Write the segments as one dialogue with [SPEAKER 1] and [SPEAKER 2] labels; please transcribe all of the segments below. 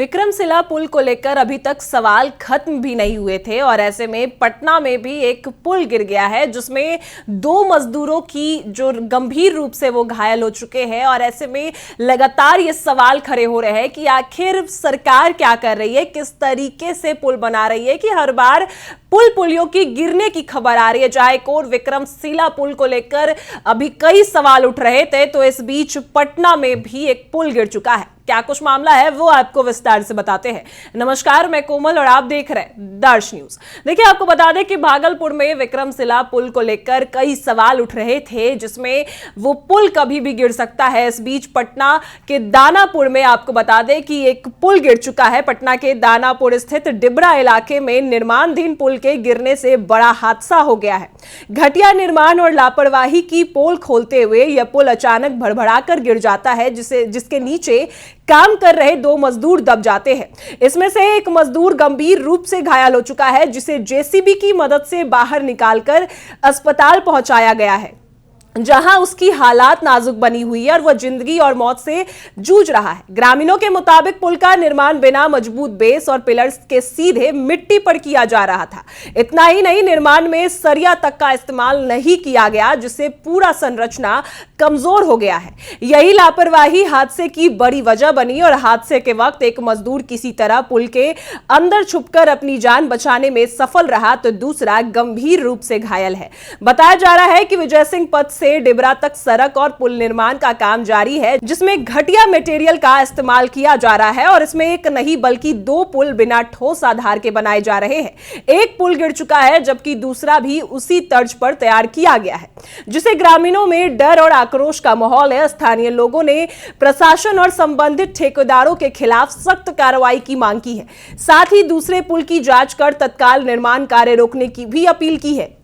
[SPEAKER 1] विक्रमशिला पुल को लेकर अभी तक सवाल खत्म भी नहीं हुए थे और ऐसे में पटना में भी एक पुल गिर गया है जिसमें 2 मजदूरों की जो गंभीर रूप से वो घायल हो चुके हैं। और ऐसे में लगातार ये सवाल खड़े हो रहे हैं कि आखिर सरकार क्या कर रही है, किस तरीके से पुल बना रही है कि हर बार पुलियों की गिरने की खबर आ रही है। चाहे कोर विक्रमशिला पुल को लेकर अभी कई सवाल उठ रहे थे, तो इस बीच पटना में भी एक पुल गिर चुका है। क्या कुछ मामला है वो आपको विस्तार से बताते हैं। नमस्कार, मैं कोमल और आप देख रहे हैं दर्श न्यूज। देखिए, आपको बता दें कि भागलपुर में विक्रमशिला पुल को लेकर कई सवाल उठ रहे थे जिसमें वो पुल कभी भी गिर सकता है। इस बीच पटना के दानापुर में आपको बता दें कि एक पुल गिर चुका है। पटना के दानापुर स्थित डिबरा इलाके में निर्माणाधीन पुल के गिरने से बड़ा हादसा हो गया है। घटिया निर्माण और लापरवाही की पोल खोलते हुए यह पुल अचानक भड़बड़ाकर गिर जाता है, जिसके नीचे काम कर रहे 2 मजदूर दब जाते हैं। इसमें से एक मजदूर गंभीर रूप से घायल हो चुका है, जिसे जेसीबी की मदद से बाहर निकालकर अस्पताल पहुंचाया गया है, जहां उसकी हालात नाजुक बनी हुई है और वह जिंदगी और मौत से जूझ रहा है। ग्रामीणों के मुताबिक पुल का निर्माण बिना मजबूत बेस और पिलर्स के सीधे मिट्टी पर किया जा रहा था। इतना ही नहीं, निर्माण में सरिया तक का इस्तेमाल नहीं किया गया, जिससे पूरा संरचना कमजोर हो गया है। यही लापरवाही हादसे की बड़ी वजह बनी और हादसे के वक्त एक मजदूर किसी तरह पुल के अंदर छुपकर अपनी जान बचाने में सफल रहा, तो दूसरा गंभीर रूप से घायल है। बताया जा रहा है कि विजय सिंह पथ से डिबरा तक सड़क और पुल निर्माण का काम जारी है, जिसमें घटिया मटेरियल का इस्तेमाल किया जा रहा है और इसमें एक नहीं बल्कि 2 पुल बिना ठोस आधार के बनाए जा रहे हैं। एक पुल गिर चुका है जबकि दूसरा भी उसी तर्ज पर तैयार किया गया है, जिसे ग्रामीणों में डर और आक्रोश का माहौल है। स्थानीय लोगों ने प्रशासन और संबंधित ठेकेदारों के खिलाफ सख्त कार्रवाई की मांग की है। साथ ही दूसरे पुल की जांच कर तत्काल निर्माण कार्य रोकने की भी अपील की है,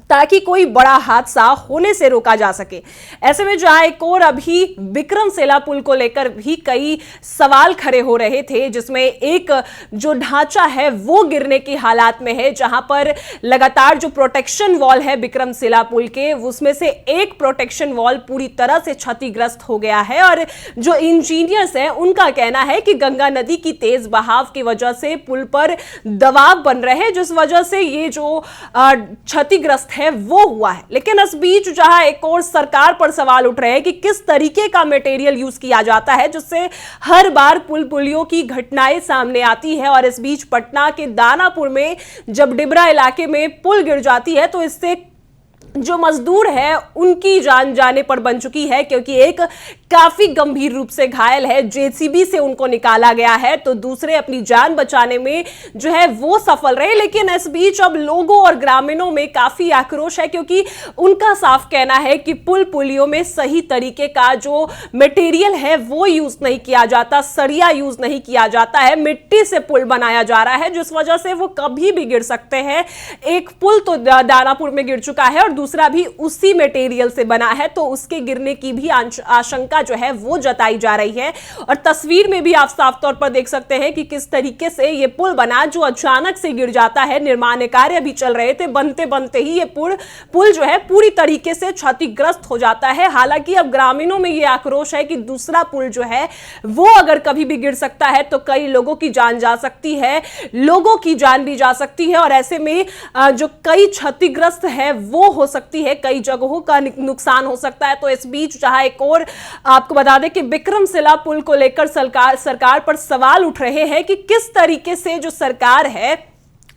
[SPEAKER 1] ताकि कोई बड़ा हादसा होने से रोका जा सके। ऐसे में जहां एक और अभी विक्रमशिला पुल को लेकर भी कई सवाल खड़े हो रहे थे, जिसमें एक जो ढांचा है वो गिरने की हालात में है, जहां पर लगातार जो प्रोटेक्शन वॉल है विक्रमशिला पुल के, उसमें से एक प्रोटेक्शन वॉल पूरी तरह से क्षतिग्रस्त हो गया है। और जो इंजीनियर्स हैं उनका कहना है कि गंगा नदी की तेज बहाव की वजह से पुल पर दबाव बन रहे हैं, जिस वजह से ये जो क्षतिग्रस्त है वो हुआ है। लेकिन इस बीच जहां एक और सरकार पर सवाल उठ रहे हैं कि किस तरीके का मटेरियल यूज किया जाता है, जिससे हर बार पुलियों की घटनाएं सामने आती है। और इस बीच पटना के दानापुर में जब डिबरा इलाके में पुल गिर जाती है, तो इससे जो मजदूर है उनकी जान जाने पर बन चुकी है, क्योंकि एक काफी गंभीर रूप से घायल है, जेसीबी से उनको निकाला गया है, तो दूसरे अपनी जान बचाने में जो है वो सफल रहे। लेकिन इस बीच अब लोगों और ग्रामीणों में काफी आक्रोश है, क्योंकि उनका साफ कहना है कि पुलियों में सही तरीके का जो मटेरियल है वो यूज नहीं किया जाता, सरिया यूज नहीं किया जाता है, मिट्टी से पुल बनाया जा रहा है, जिस वजह से वो कभी भी गिर सकते हैं। एक पुल तो दानापुर में गिर चुका है और दूसरा भी उसी मटेरियल से बना है, तो उसके गिरने की भी आशंका जो है वो जताई जा रही है। और तस्वीर में भी आप साफ तौर पर देख सकते हैं कि किस तरीके से ये पुल बना, जो अचानक से गिर जाता है। निर्माण कार्य भी चल रहे थे, बनते बनते ही ये पुल जो है पूरी तरीके से क्षतिग्रस्त हो जाता है। हालांकि अब ग्रामीणों में ये आक्रोश है कि दूसरा पुल जो है वो अगर कभी भी गिर सकता है तो कई लोगों की जान जा सकती है, लोगों की जान भी जा सकती है। और ऐसे में जो कई क्षतिग्रस्त है वो हो सकती है, कई जगहों का नुकसान हो सकता है। तो इस बीच जहां एक और आपको बता दें कि विक्रमशिला पुल को लेकर सरकार पर सवाल उठ रहे हैं कि किस तरीके से जो सरकार है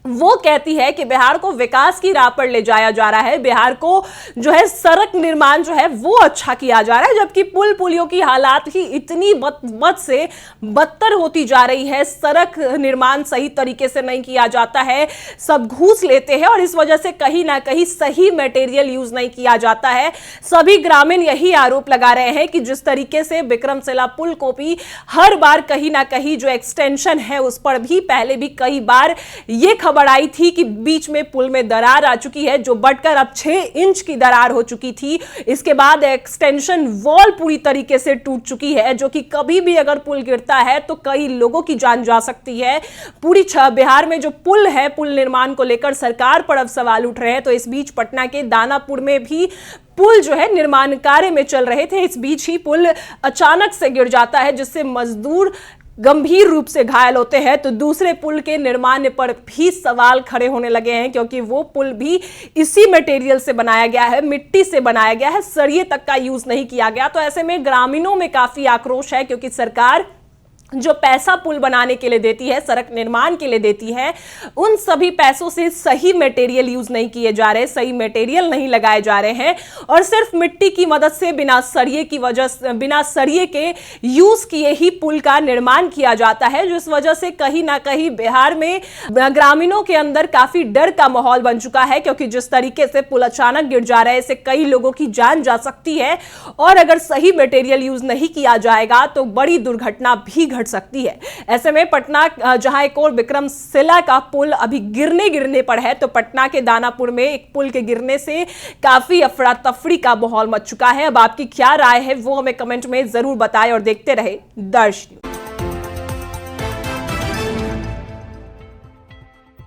[SPEAKER 1] वो कहती है कि बिहार को विकास की राह पर ले जाया जा रहा है, बिहार को जो है सड़क निर्माण जो है वो अच्छा किया जा रहा है, जबकि पुलियों की हालात ही इतनी बद से बदतर होती जा रही है। सड़क निर्माण सही तरीके से नहीं किया जाता है, सब घूस लेते हैं और इस वजह से कहीं ना कहीं सही मटेरियल यूज नहीं किया जाता है। सभी ग्रामीण यही आरोप लगा रहे हैं कि जिस तरीके से विक्रमशिला पुल को भी हर बार कहीं ना कहीं जो एक्सटेंशन है उस पर भी पहले भी कई बार ये खबर आई थी कि बीच में पुल में दरार आ चुकी है, जो बढ़कर अब 6 इंच की दरार हो चुकी थी। इसके बाद एक्सटेंशन वॉल पूरी तरीके से टूट चुकी है, जो कि कभी भी अगर पुल गिरता है तो कई लोगों की जान जा सकती है। पूरी बिहार में जो पुल है, पुल निर्माण को लेकर सरकार पर अब सवाल उठ रहे हैं। तो इस बीच पटना के दानापुर में भी पुल जो है निर्माण कार्य में चल रहे थे, इस बीच ही पुल अचानक से गिर जाता है, जिससे मजदूर गंभीर रूप से घायल होते हैं, तो दूसरे पुल के निर्माण पर भी सवाल खड़े होने लगे हैं, क्योंकि वो पुल भी इसी मटेरियल से बनाया गया है, मिट्टी से बनाया गया है, सरिये तक का यूज नहीं किया गया। तो ऐसे में ग्रामीणों में काफी आक्रोश है, क्योंकि सरकार जो पैसा पुल बनाने के लिए देती है, सड़क निर्माण के लिए देती है, उन सभी पैसों से सही मटेरियल यूज नहीं किए जा रहे, सही मटेरियल नहीं लगाए जा रहे हैं, और सिर्फ मिट्टी की मदद से बिना सरिये के यूज किए ही पुल का निर्माण किया जाता है, जिस वजह से कहीं ना कहीं बिहार में ग्रामीणों के अंदर काफी डर का माहौल बन चुका है, क्योंकि जिस तरीके से पुल अचानक गिर जा रहा है, इससे कई लोगों की जान जा सकती है, और अगर सही मटेरियल यूज नहीं किया जाएगा तो बड़ी दुर्घटना भी घट सकती है। ऐसे में पटना, जहां एक और विक्रमशिला का पुल अभी गिरने पर है, तो पटना के दानापुर में एक पुल के गिरने से काफी अफरा तफरी का माहौल मच चुका है। अब आपकी क्या राय है वो हमें कमेंट में जरूर बताएं, और देखते रहे दर्श न्यूज।